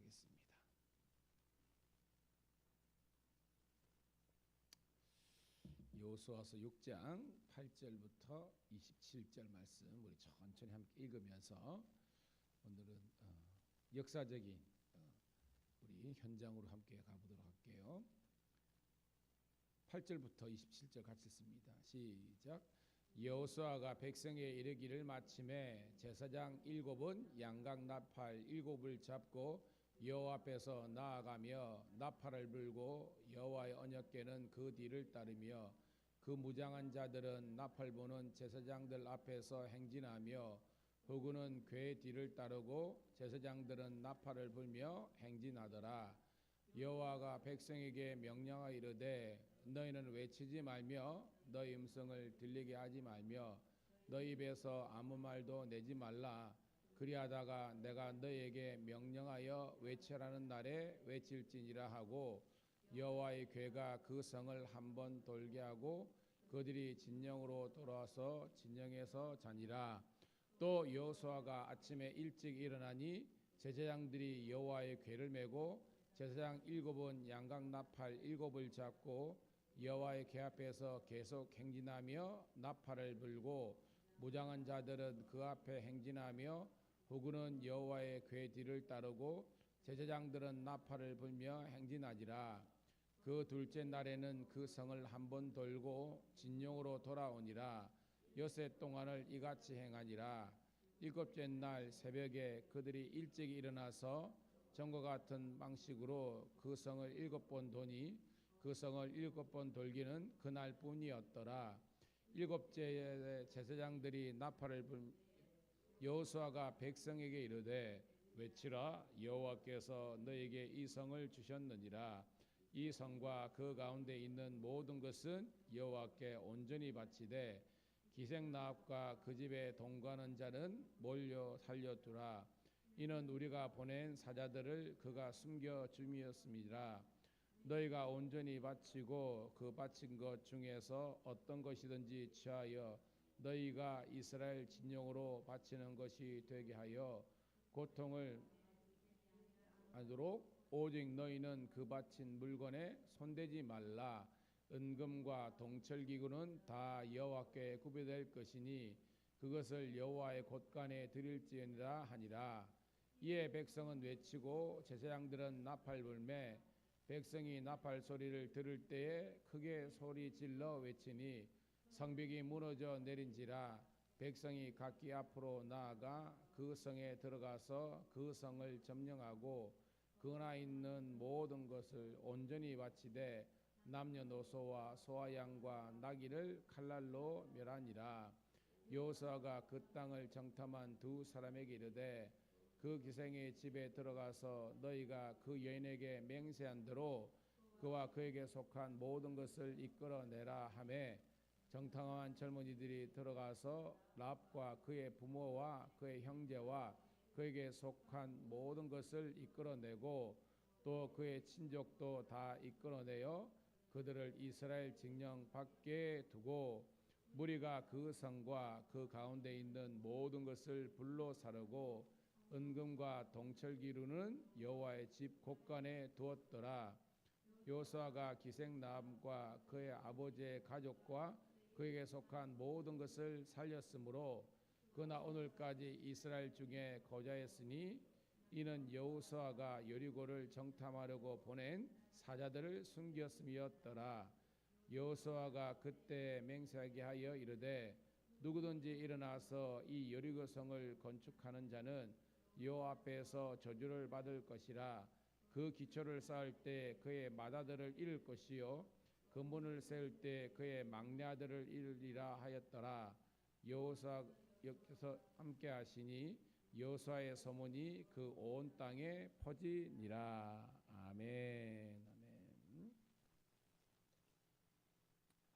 하겠습니다. 여호수아서 6장 8절부터 27절 말씀 우리 천천히 함께 읽으면서 오늘은 역사적인 우리 현장으로 함께 가보도록 할게요. 8절부터 27절 같이 읽습니다. 시작. 여호수아가 백성에 이르기를 마침에 제사장 7은 양각 나팔 7을 잡고 여호와 앞에서 나아가며 나팔을 불고 여호와의 언약궤는 그 뒤를 따르며 그 무장한 자들은 나팔 부는 제사장들 앞에서 행진하며 후군은 궤 뒤를 따르고 제사장들은 나팔을 불며 행진하더라. 여호와가 백성에게 명령하여 이르되 너희는 외치지 말며 너희 음성을 들리게 하지 말며 너희 입에서 아무 말도 내지 말라. 그리하다가 내가 너희에게 명령하여 외치라는 날에 외칠지니라 하고 여호와의 궤가 그 성을 한번 돌게 하고 그들이 진영으로 돌아와서 진영에서 자니라. 또 여호수아가 아침에 일찍 일어나니 제사장들이 여호와의 궤를 메고 제사장 7은 양각 나팔 7을 잡고 여호와의 궤 앞에서 계속 행진하며 나팔을 불고 무장한 자들은 그 앞에 행진하며 후군은 여호와의 궤 뒤를 따르고 제사장들은 나팔을 불며 행진하지라. 그 둘째 날에는 그 성을 한번 돌고 진영으로 돌아오니라. 엿새 동안을 이같이 행하니라. 일곱째 날 새벽에 그들이 일찍 일어나서 전과 같은 방식으로 그 성을 7번 도니 그 성을 7번 돌기는 그날뿐이었더라. 일곱째 제사장들이 나팔을 불 여호수아가 백성에게 이르되 외치라. 여호와께서 너에게 이 성을 주셨느니라. 이 성과 그 가운데 있는 모든 것은 여호와께 온전히 바치되 기생나합과 그 집에 동거하는 자는 몰려 살려두라. 이는 우리가 보낸 사자들을 그가 숨겨 줌이었음이라. 너희가 온전히 바치고 그 바친 것 중에서 어떤 것이든지 취하여 너희가 이스라엘 진영으로 바치는 것이 되게 하여 고통을 하도록 오직 너희는 그 바친 물건에 손대지 말라. 은금과 동철기구는 다 여호와께 구별될 것이니 그것을 여호와의 곳간에 드릴지니라 하니라. 이에 백성은 외치고 제사장들은 나팔 불매 백성이 나팔 소리를 들을 때에 크게 소리 질러 외치니 성벽이 무너져 내린지라. 백성이 각기 앞으로 나아가 그 성에 들어가서 그 성을 점령하고 그 안에 있는 모든 것을 온전히 바치되 남녀노소와 소와 양과 나귀를 칼날로 멸하니라. 여호수아가 그 땅을 정탐한 두 사람에게 이르되 그 기생의 집에 들어가서 너희가 그 여인에게 맹세한 대로 그와 그에게 속한 모든 것을 이끌어내라 하매 정탐한 젊은이들이 들어가서 랍과 그의 부모와 그의 형제와 그에게 속한 모든 것을 이끌어내고 또 그의 친족도 다 이끌어내어 그들을 이스라엘 징령 밖에 두고 무리가 그 성과 그 가운데 있는 모든 것을 불로 사르고 은금과 동철기루는 여호와의 집 곳간에 두었더라. 여호수아가 기생나합과 그의 아버지의 가족과 그에게 속한 모든 것을 살렸으므로 그나 오늘까지 이스라엘 중에 거주하였으니 이는 여호수아가 여리고를 정탐하려고 보낸 사자들을 숨겼음이었더라. 여호수아가 그때 맹세하게 하여 이르되 누구든지 일어나서 이 여리고 성을 건축하는 자는 여호와 앞에서 저주를 받을 것이라. 그 기초를 쌓을 때 그의 맏아들을 잃을 것이요 근본을 세울 때 그의 막내 아들을 잃으리라 하였더라. 여호수아께서 함께 하시니 여호수아의 소문이 그 온 땅에 퍼지니라. 아멘. 아멘.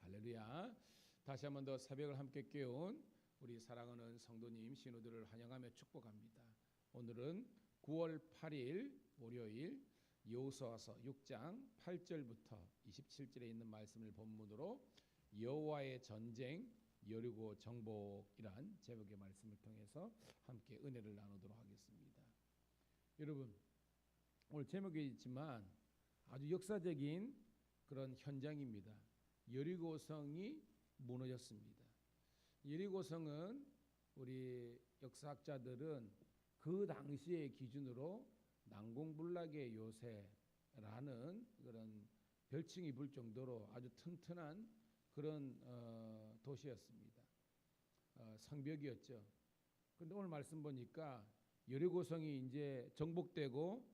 할렐루야. 다시 한 번 더 새벽을 함께 깨운 우리 사랑하는 성도님 신우들을 환영하며 축복합니다. 오늘은 9월 8일 월요일 여호수아서 6장 8절부터 27절에 있는 말씀을 본문으로 여호와의 전쟁 여리고 정복이란 제목의 말씀을 통해서 함께 은혜를 나누도록 하겠습니다. 여러분, 오늘 제목이 있지만 아주 역사적인 그런 현장입니다. 여리고성이 무너졌습니다. 여리고성은 우리 역사학자들은 그 당시의 기준으로 난공불락의 요새라는 그런 별칭이 불 정도로 아주 튼튼한 그런 도시였습니다. 성벽이었죠. 근데 오늘 말씀 보니까 여리고성이 이제 정복되고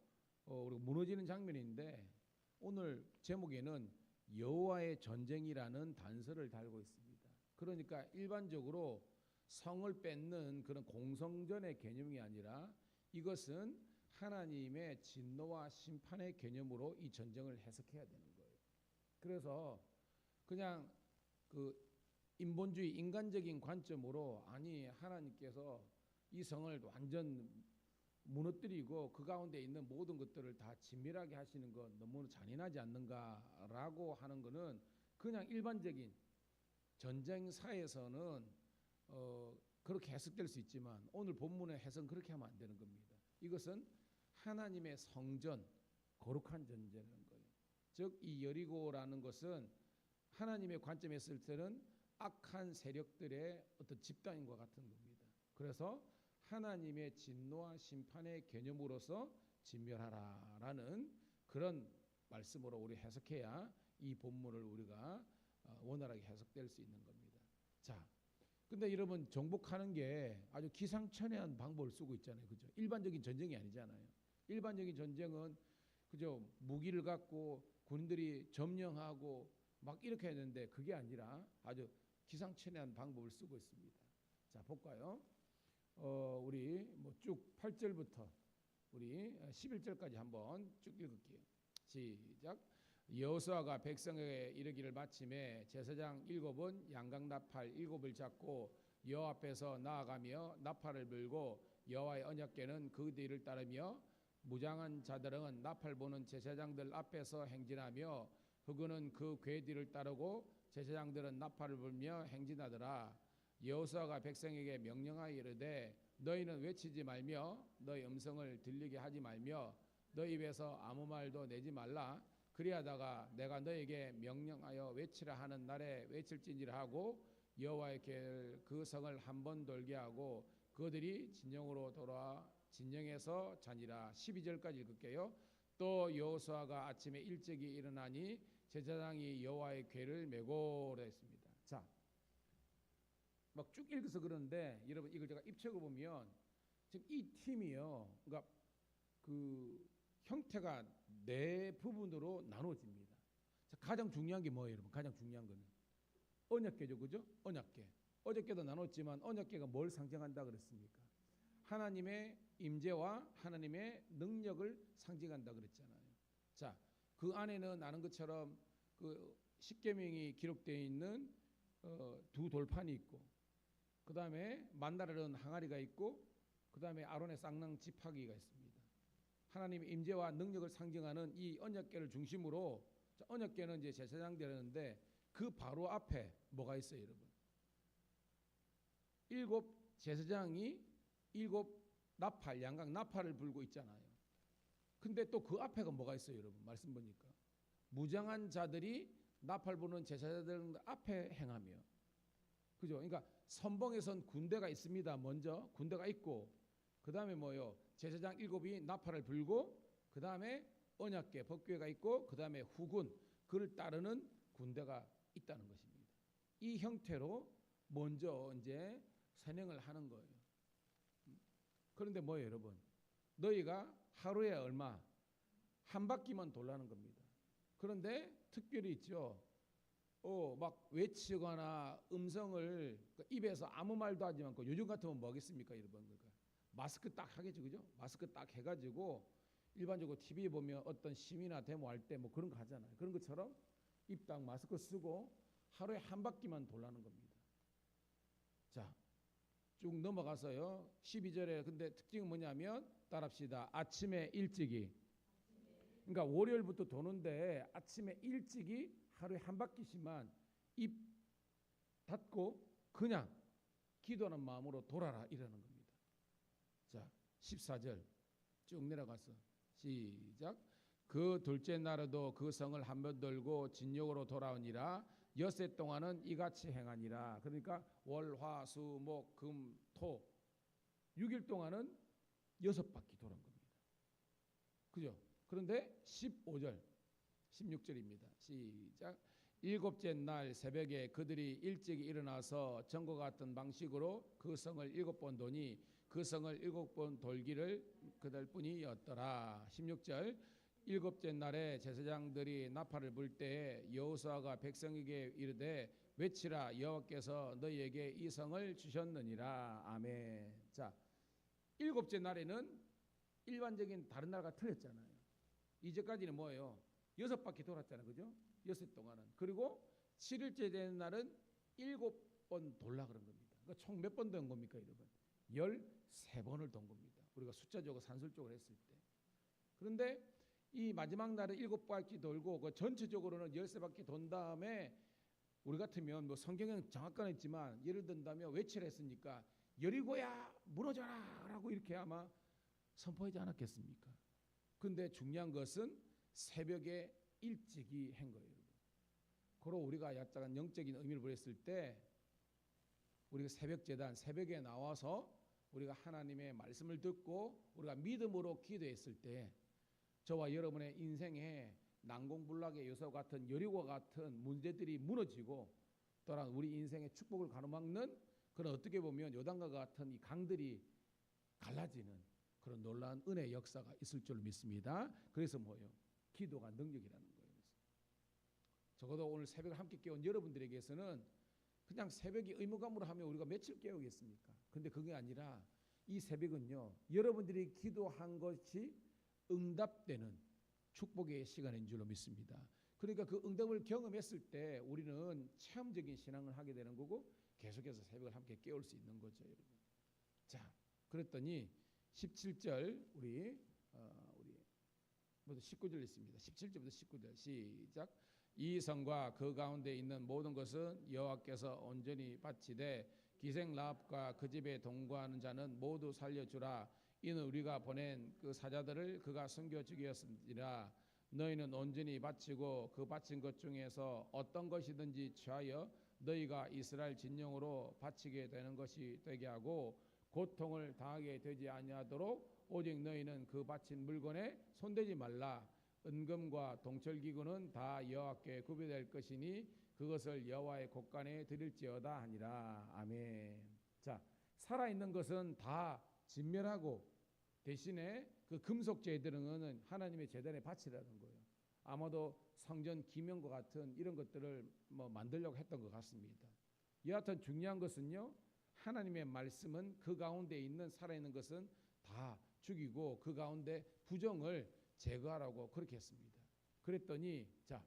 우리가 무너지는 장면인데 오늘 제목에는 여호와의 전쟁이라는 단서를 달고 있습니다. 그러니까 일반적으로 성을 뺏는 그런 공성전의 개념이 아니라 이것은 하나님의 진노와 심판의 개념으로 이 전쟁을 해석해야 되는 거예요. 그래서 그냥 그 인본주의 인간적인 관점으로 아니 하나님께서 이 성을 완전 무너뜨리고 그 가운데 있는 모든 것들을 다 진멸하게 하시는 건 너무 잔인하지 않는가라고 하는 것은 그냥 일반적인 전쟁사에서는 그렇게 해석될 수 있지만 오늘 본문의 해석은 그렇게 하면 안 되는 겁니다. 이것은 하나님의 성전, 거룩한 전쟁이라는 거예요. 즉 이 여리고라는 것은 하나님의 관점에서 했을 때는 악한 세력들의 어떤 집단인과 같은 겁니다. 그래서 하나님의 진노와 심판의 개념으로서 진멸하라라는 그런 말씀으로 우리 해석해야 이 본문을 우리가 원활하게 해석될 수 있는 겁니다. 자, 근데 여러분 정복하는 게 아주 기상천외한 방법을 쓰고 있잖아요, 그죠? 일반적인 전쟁이 아니잖아요. 일반적인 전쟁은 그죠? 무기를 갖고 군인들이 점령하고 막 이렇게 했는데 그게 아니라 아주 기상천외한 방법을 쓰고 있습니다. 자, 볼까요? 우리 뭐 쭉 8절부터 우리 11절까지 한번 쭉 읽을게요. 시작. 여호수아가 백성에게 이르기를 마침에 제사장 7은 양강나팔 7을 잡고 여호와 앞에서 나아가며 나팔을 불고 여호와의 언약궤는 그 뒤를 따르며 무장한 자들은 나팔 부는 제사장들 앞에서 행진하며 흑은은 그 궤 뒤를 따르고 제사장들은 나팔을 불며 행진하더라. 여호수아가 백성에게 명령하여 이르되 너희는 외치지 말며 너희 음성을 들리게 하지 말며 너희 입에서 아무 말도 내지 말라. 그리하다가 내가 너에게 명령하여 외치라 하는 날에 외칠진지라 하고 여호와의 그 성을 한 번 돌게 하고 그들이 진영으로 돌아 진영에서 자니라. 12절까지 읽을게요. 또 여호수아가 아침에 일찍이 일어나니 제사장이 여호와의 궤를 메고 그랬습니다. 자, 막 쭉 읽어서 그러는데 여러분 이걸 제가 입책을 보면 지금 이 팀이요, 그러니까 그 형태가 네 부분으로 나눠집니다. 자, 가장 중요한 게 뭐예요, 여러분? 가장 중요한 거는 언약궤죠, 그죠? 언약궤. 어저께도 나눴지만 언약궤가 뭘 상징한다 그랬습니까? 하나님의 임재와 하나님의 능력을 상징한다 그랬잖아요. 자, 그 안에는 아는 것처럼 그 십계명이 기록되어 있는 두 돌판이 있고, 그 다음에 만나라는 항아리가 있고, 그 다음에 아론의 쌍랑 지팡이가 있습니다. 하나님의 임재와 능력을 상징하는 이 언약궤를 중심으로, 언약궤는 이제 제사장들이었는데 그 바로 앞에 뭐가 있어요, 여러분? 7 제사장이 7 나팔, 양각 나팔을 불고 있잖아요. 근데 또 그 앞에가 뭐가 있어요, 여러분? 말씀 보니까 무장한 자들이 나팔 부는 제사장들 앞에 행하며, 그죠? 그러니까 선봉에선 군대가 있습니다. 먼저 군대가 있고, 그 다음에 뭐요? 제사장 7이 나팔을 불고, 그 다음에 언약궤 법궤가 있고, 그 다음에 후군, 그를 따르는 군대가 있다는 것입니다. 이 형태로 먼저 이제 선행을 하는 거예요. 그런데 뭐예요, 여러분? 너희가 하루에 얼마? 한 바퀴만 돌라는 겁니다. 그런데 특별히 있죠. 막 외치거나 음성을 입에서 아무 말도 하지 않고, 요즘 같으면 뭐 하겠습니까, 여러분? 그러니까 마스크 딱 하겠죠, 그죠? 마스크 딱 해가지고 일반적으로 TV에 보면 어떤 시위나 데모할 때 뭐 그런 거 하잖아요. 그런 것처럼 입 딱 마스크 쓰고 하루에 한 바퀴만 돌라는 겁니다. 자, 쭉 넘어가서요. 12절에 근데 특징은 뭐냐면 따라합시다. 아침에 일찍이. 그러니까 월요일부터 도는데 아침에 일찍이 하루에 한 바퀴씩만 입 닫고 그냥 기도하는 마음으로 돌아라 이러는 겁니다. 자, 14절 쭉 내려가서 시작. 그 둘째 날에도 그 성을 한 번 돌고 진욕으로 돌아오니라. 엿새 동안은 이같이 행하니라. 그러니까 월, 화, 수, 목, 금, 토 6일 동안은 6바퀴 돌은 겁니다. 그죠? 그런데 15절 16절입니다. 시작. 일곱째 날 새벽에 그들이 일찍 일어나서 전과 같은 방식으로 그 성을 7번 도니 그 성을 7번 돌기를 그들 뿐이었더라. 16절. 일곱째 날에 제사장들이 나팔을 불 때에 여호수아가 백성에게 이르되 외치라 여호와께서 너희에게 이 성을 주셨느니라. 아멘. 자, 일곱째 날에는 일반적인 다른 날과 틀렸잖아요. 이제까지는 뭐예요? 6바퀴 돌았잖아요. 그죠? 6일 동안은. 그리고 7일째 되는 날은 7번 돌라 그런 겁니다. 그러니까 총 몇 번 돈 겁니까, 여러분? 13번을 돈 겁니다. 우리가 숫자적으로 산술적으로 했을 때. 그런데 이 마지막 날은 7바퀴 돌고 그 전체적으로는 13바퀴 돈 다음에 우리 같으면 뭐 성경은 정확한 했지만 예를 든다면 외치라 했으니까 여리고야 무너져라 라고 이렇게 아마 선포하지 않았겠습니까? 근데 중요한 것은 새벽에 일찍이 한 거예요. 그로 우리가 약간 영적인 의미를 부렸을 때 우리가 새벽 제단 새벽에 나와서 우리가 하나님의 말씀을 듣고 우리가 믿음으로 기도했을 때 저와 여러분의 인생에 난공불락의 요소 같은 여리고 같은 문제들이 무너지고 또한 우리 인생의 축복을 가로막는 그런 어떻게 보면 요단과 같은 이 강들이 갈라지는 그런 놀라운 은혜의 역사가 있을 줄 믿습니다. 그래서 뭐예요? 기도가 능력이라는 거예요. 적어도 오늘 새벽을 함께 깨운 여러분들에게서는 그냥 새벽이 의무감으로 하면 우리가 며칠 깨우겠습니까? 근데 그게 아니라 이 새벽은요, 여러분들이 기도한 것이 응답되는 축복의 시간인 줄로 믿습니다. 그러니까 그 응답을 경험했을 때 우리는 체험적인 신앙을 하게 되는 거고 계속해서 새벽을 함께 깨울 수 있는 거죠, 여러분. 자, 그랬더니 17절 우리 모두 19절 있습니다. 17절부터 19절 시작. 이 성과 그 가운데 있는 모든 것은 여호와께서 온전히 바치되 기생 라합과 그 집에 동거하는 자는 모두 살려주라. 이는 우리가 보낸 그 사자들을 그가 숨겨 죽였음이라. 너희는 온전히 바치고 그 바친 것 중에서 어떤 것이든지 취하여 너희가 이스라엘 진영으로 바치게 되는 것이 되게 하고 고통을 당하게 되지 아니하도록 오직 너희는 그 바친 물건에 손대지 말라. 은금과 동철기구는 다 여호와께 구별될 것이니 그것을 여호와의 곳간에 드릴지어다 하니라. 아멘. 자, 살아있는 것은 다 진멸하고 대신에 그 금속 제들은 하나님의 제단에 바치라는 거예요. 아마도 성전 기명과 같은 이런 것들을 뭐 만들려고 했던 것 같습니다. 여하튼 중요한 것은요, 하나님의 말씀은 그 가운데 있는 살아있는 것은 다 죽이고 그 가운데 부정을 제거하라고 그렇게 했습니다. 그랬더니 자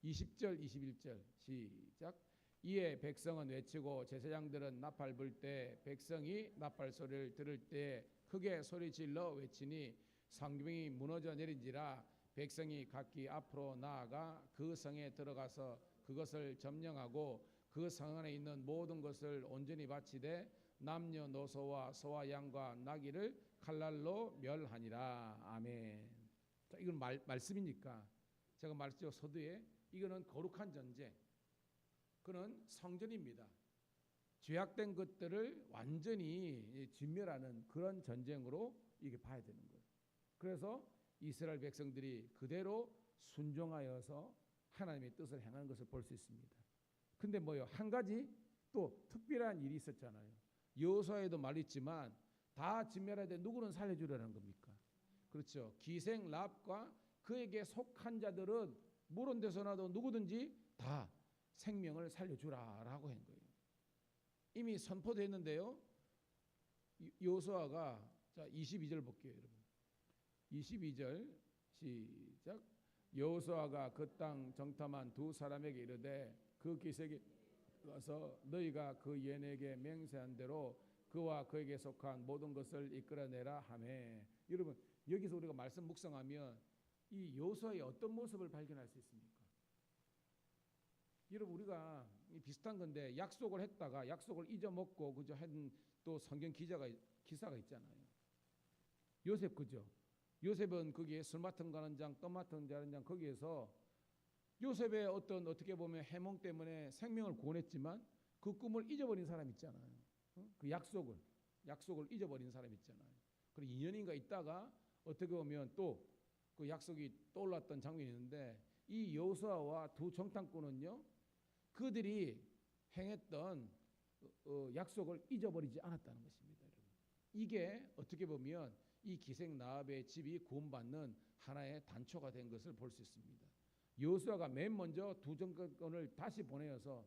20절 21절 시작. 이에 백성은 외치고 제사장들은 나팔 불 때 백성이 나팔 소리를 들을 때 크게 소리질러 외치니 성벽이 무너져 내린지라. 백성이 각기 앞으로 나아가 그 성에 들어가서 그것을 점령하고 그 성 안에 있는 모든 것을 온전히 바치되 남녀노소와 소와 양과 나귀를 칼날로 멸하니라. 아멘. 자, 이건 말씀이니까 제가 말했죠. 서두에 이거는 거룩한 전쟁, 그는 성전입니다. 죄악된 것들을 완전히 진멸하는 그런 전쟁으로 이게 봐야 되는 거예요. 그래서 이스라엘 백성들이 그대로 순종하여서 하나님의 뜻을 행하는 것을 볼 수 있습니다. 근데 뭐요? 한 가지 또 특별한 일이 있었잖아요. 여호수아에도 말했지만 다 진멸하되 누구는 살려주려는 겁니까? 그렇죠. 기생 랍과 그에게 속한 자들은 모른 데서나도 누구든지 다 생명을 살려주라라고 한 거예요. 이미 선포됐는데요. 여호수아가 자 22절 볼게요, 여러분. 22절 시작. 여호수아가 그 땅 정탐한 두 사람에게 이르되 그 기색이 와서 너희가 그 예내에게 맹세한 대로 그와 그에게 속한 모든 것을 이끌어내라 하매. 여러분 여기서 우리가 말씀 묵상하면 이 여호수아의 어떤 모습을 발견할 수 있습니까? 여러분 우리가 비슷한 건데 약속을 했다가 약속을 잊어먹고 그저 한 또 성경 기사가 있잖아요. 요셉 그죠? 요셉은 거기에 술 맡은 가는 장, 떡 맡은 자는 장 거기에서 요셉의 어떤 어떻게 보면 해몽 때문에 생명을 구원했지만 그 꿈을 잊어버린 사람 있잖아요. 그 약속을 잊어버린 사람 있잖아요. 그리고 2년인가 있다가 어떻게 보면 또 그 약속이 떠올랐던 장면이 있는데 이 여호수아와 두 정탐꾼은요 그들이 행했던 약속을 잊어버리지 않았다는 것입니다. 여러분. 이게 어떻게 보면 이 기생 라합의 집이 구원받는 하나의 단초가 된 것을 볼 수 있습니다. 여호수아가 맨 먼저 두 정탐꾼을 다시 보내어서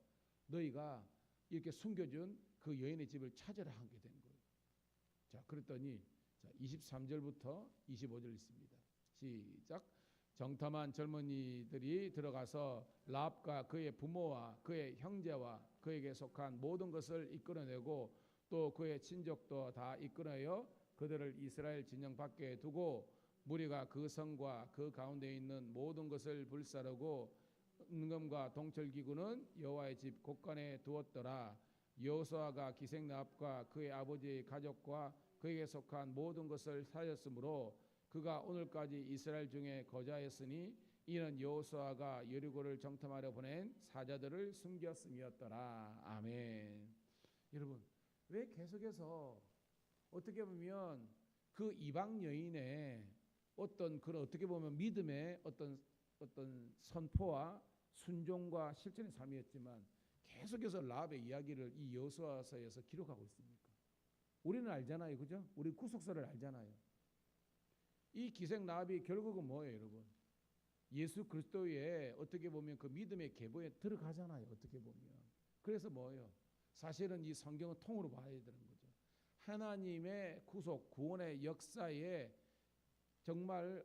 너희가 이렇게 숨겨준 그 여인의 집을 찾으라 하게 된 거예요. 자, 그랬더니 23절부터 25절 있습니다. 시작. 정탐한 젊은이들이 들어가서 라합과 그의 부모와 그의 형제와 그에게 속한 모든 것을 이끌어내고 또 그의 친족도 다 이끌어내어 그들을 이스라엘 진영 밖에 두고 무리가 그 성과 그 가운데 있는 모든 것을 불사르고 은금과 동철기구는 여호와의 집 곳간에 두었더라. 여호수아가 기생 라합과 그의 아버지의 가족과 그에게 속한 모든 것을 살렸으므로 그가 오늘까지 이스라엘 중에 거주하였으니 이는 여호수아가 여리고를 정탐하려 보낸 사자들을 숨겼음이었더라. 아멘. 여러분, 왜 계속해서 어떻게 보면 그 이방 여인의 어떤 그런 어떻게 보면 믿음의 어떤 선포와 순종과 실천의 삶이었지만 계속해서 라합의 이야기를 이 여호수아서에서 기록하고 있습니까? 우리는 알잖아요, 그죠? 우리 구속사를 알잖아요. 이 기생 라합이 결국은 뭐예요, 여러분? 예수 그리스도의 어떻게 보면 그 믿음의 계보에 들어가잖아요, 어떻게 보면. 그래서 뭐예요? 사실은 이 성경은 통으로 봐야 되는 거죠. 하나님의 구속, 구원의 역사에 정말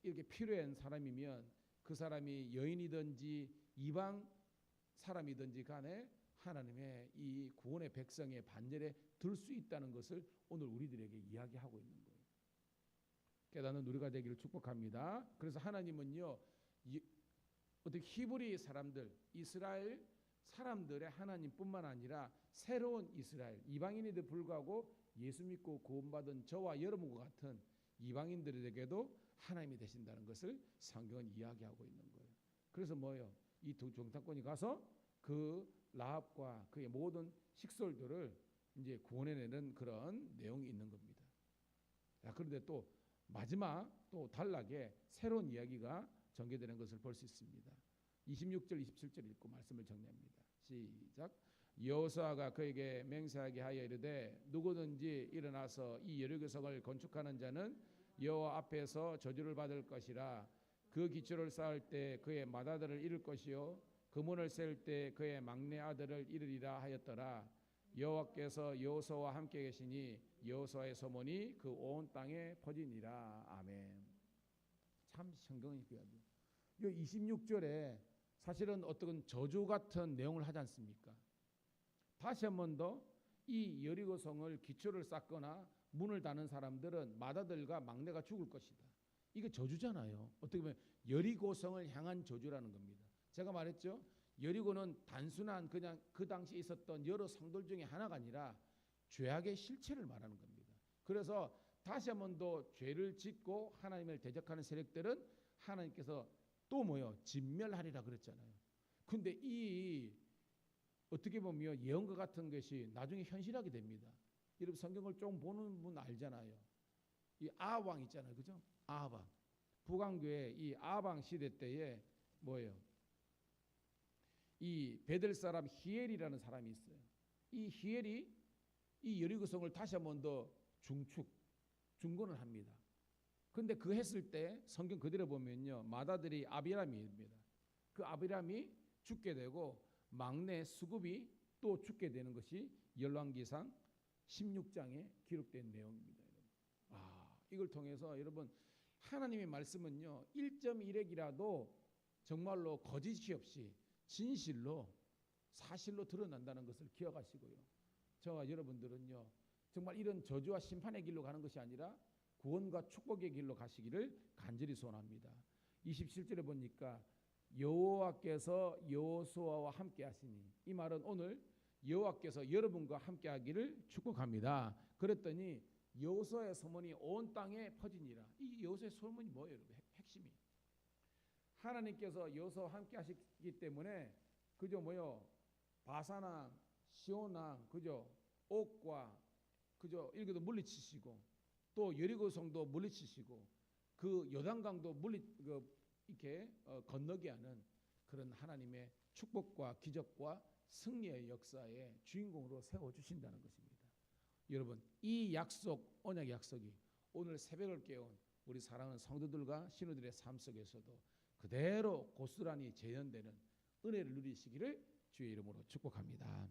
이렇게 필요한 사람이면 그 사람이 여인이든지 이방 사람이든지 간에 하나님의 이 구원의 백성의 반열에 들 수 있다는 것을 오늘 우리들에게 이야기하고 있는 거예요. 깨닫는 우리가 되기를 축복합니다. 그래서 하나님은요 어떻게 히브리 사람들, 이스라엘 사람들의 하나님뿐만 아니라 새로운 이스라엘, 이방인에도 불구하고 예수 믿고 구원받은 저와 여러분과 같은 이방인들에게도 하나님이 되신다는 것을 성경은 이야기하고 있는 거예요. 그래서 뭐예요? 이 두 정탐꾼이 가서 그 라합과 그의 모든 식솔들을 이제 구원해내는 그런 내용이 있는 겁니다. 자, 그런데 또 마지막 또 단락에 새로운 이야기가 전개되는 것을 볼 수 있습니다. 26절 27절 읽고 말씀을 정리합니다. 시작. 여호수아가 그에게 맹세하게 하여 이르되 누구든지 일어나서 이 여리고성을 건축하는 자는 여호와 앞에서 저주를 받을 것이라. 그 기초를 쌓을 때 그의 맏아들을 잃을 것이요 그 문을 세울 때 그의 막내 아들을 잃으리라 하였더라. 여호와께서 여호수아와 함께 계시니 여호수아의 소문이 그 온 땅에 퍼지니라. 아멘. 참 성경이 귀하죠. 이 26절에 사실은 어떤 저주 같은 내용을 하지 않습니까? 다시 한 번 더 이 여리고성을 기초를 쌓거나 문을 닫는 사람들은 맏아들과 막내가 죽을 것이다. 이게 저주잖아요. 어떻게 보면 여리고성을 향한 저주라는 겁니다. 제가 말했죠. 여리고는 단순한 그냥 그 당시 있었던 여러 성들 중에 하나가 아니라 죄악의 실체를 말하는 겁니다. 그래서 다시 한 번 더 죄를 짓고 하나님을 대적하는 세력들은 하나님께서 또 뭐요? 진멸하리라 그랬잖아요. 근데 이 어떻게 보면 예언과 같은 것이 나중에 현실하게 됩니다. 여러분 성경을 좀 보는 분 알잖아요. 이 아합왕 있잖아요. 그죠? 아합왕. 북왕교회 이 아합왕 시대 때에 뭐예요? 이 베델 사람 히엘이라는 사람이 있어요. 이 히엘이 이 여리고성을 다시 한 번 더 중건을 합니다. 근데 그 했을 때 성경 그대로 보면요. 맏아들이 아비람입니다. 그 아비람이 죽게 되고 막내 수굽이 또 죽게 되는 것이 열왕기상 16장에 기록된 내용입니다. 이걸 통해서 여러분 하나님의 말씀은요. 1.1핵이라도 정말로 거짓이 없이 진실로 사실로 드러난다는 것을 기억하시고요. 저와 여러분들은요. 정말 이런 저주와 심판의 길로 가는 것이 아니라 구원과 축복의 길로 가시기를 간절히 소원합니다. 27절에 보니까 여호와께서 여호수아와 함께 하시니 이 말은 오늘 여호와께서 여러분과 함께 하기를 축복합니다. 그랬더니 여호수아의 소문이 온 땅에 퍼지니라. 이 여호수아의 소문이 뭐예요, 여러분? 핵심이 하나님께서 여호수아와 함께 하시기 때문에 그저 뭐요? 바사랑 시온왕 그저 옥과 그저 일교도 물리치시고 또 여리고 성도 물리치시고 그 요단강도 이렇게 건너게 하는 그런 하나님의 축복과 기적과 승리의 역사의 주인공으로 세워 주신다는 것입니다. 여러분, 이 약속, 언약 약속이 오늘 새벽을 깨운 우리 사랑하는 성도들과 신우들의 삶 속에서도 그대로 고스란히 재현되는 은혜를 누리시기를 주의 이름으로 축복합니다.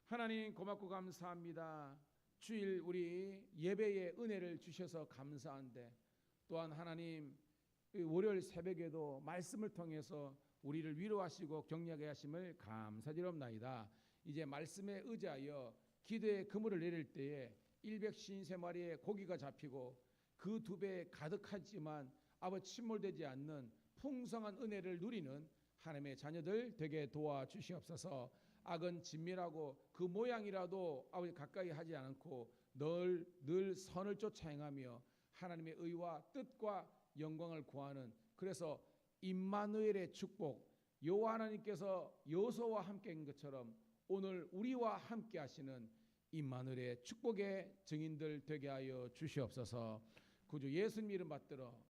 하나님 고맙고 감사합니다. 주일 우리 예배의 은혜를 주셔서 감사한데 또한 하나님 월요일 새벽에도 말씀을 통해서 우리를 위로하시고 격려하게 하심을 감사드립니다. 이제 말씀에 의지하여 기도의 그물을 내릴 때에 153마리의 고기가 잡히고 그 2배 가득하지만 아버지 침몰되지 않는 풍성한 은혜를 누리는 하나님의 자녀들 되게 도와주시옵소서. 악은 진멸하고 그 모양이라도 아버지 가까이 하지 않고 늘 선을 쫓아 행하며 하나님의 의와 뜻과 영광을 구하는, 그래서 임마누엘의 축복, 여호와 하나님께서 여호수아와 함께한 것처럼 오늘 우리와 함께 하시는 임마누엘의 축복의 증인들 되게 하여 주시옵소서. 구주 예수님 이름 받들어